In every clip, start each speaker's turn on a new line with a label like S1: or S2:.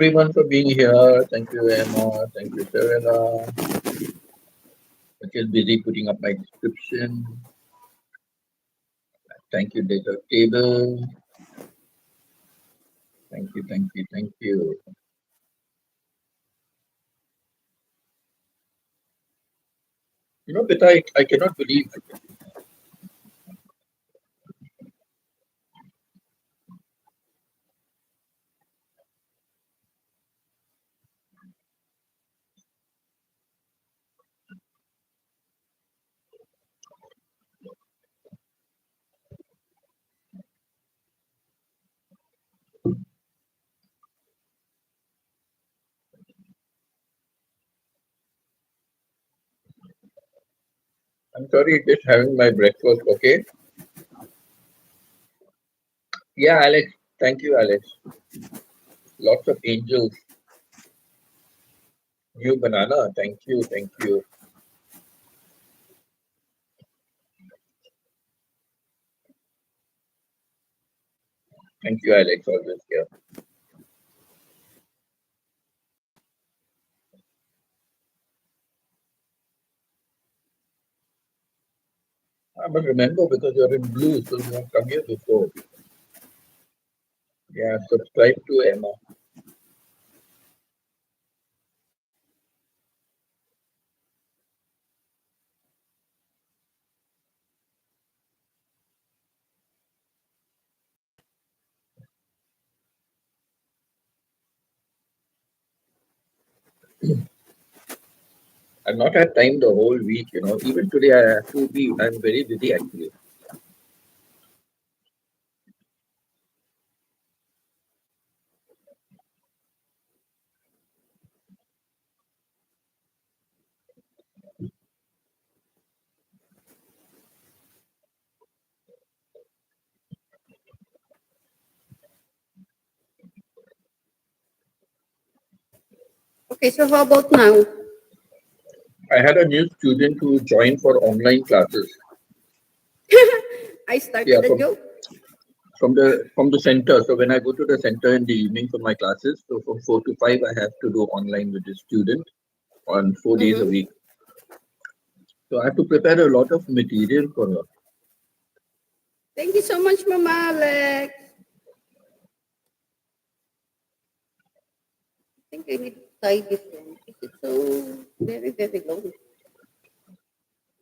S1: everyone for being here. Thank you, Emma. Thank you, Sarah. I'm still busy putting up my description. Thank you, data table. Thank you, thank you, thank you. But I cannot believe. I'm sorry, just having my breakfast, okay? Yeah, Alex. Thank you, Alex. Lots of angels. New banana. Thank you, thank you. Thank you, Alex, always here. But remember, because you're in blue, so you have come here before. Yeah, subscribe to Emma. I've not had time the whole week. Even today I have to be, I'm very busy actually.
S2: Okay, so how about now?
S1: I had a new student who joined for online classes.
S2: I
S1: Yeah,
S2: started a joke.
S1: from the center. So when I go to the center in the evening for my classes, so from 4 to 5 I have to do online with the student on 4 days a
S2: Mm-hmm.
S1: week. So I have to prepare a lot of material for her.
S2: Thank you so much, Mama Alex. I think I need to tie this one because it's so very, very long.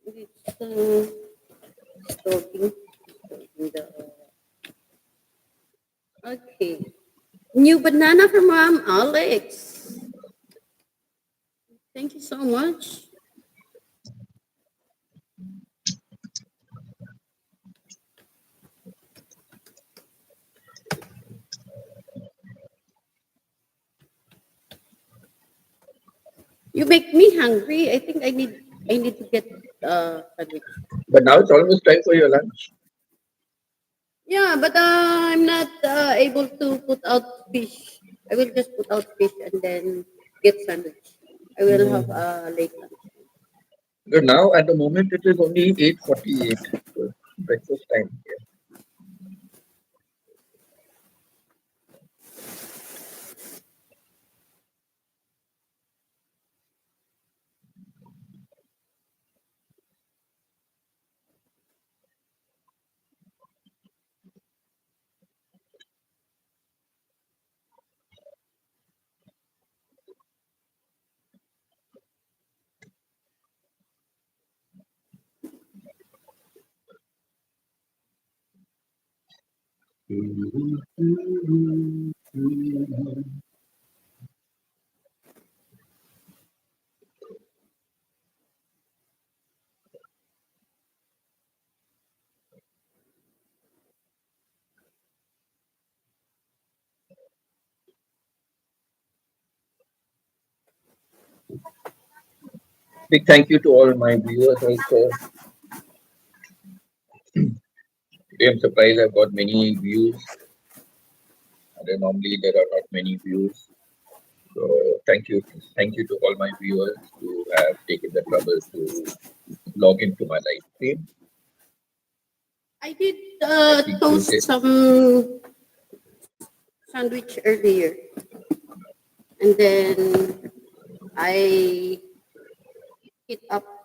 S2: It's distorting the. Okay. New banana from Mom Alex. Thank you so much. You make me hungry. I need to get sandwich.
S1: But now it's almost time for your lunch.
S2: Yeah, but I'm not able to put out fish. I will just put out fish and then get sandwich. I will have
S1: Mm.
S2: a late lunch.
S1: But now at the moment it is only 8:48. So breakfast time. Big thank you to all my viewers also. Today I'm surprised I've got many views. And then normally there are not many views. So thank you to all my viewers who have taken the trouble to log into my live stream.
S2: I did
S1: I appreciate
S2: toast
S1: it.
S2: some sandwich earlier. and then I heat up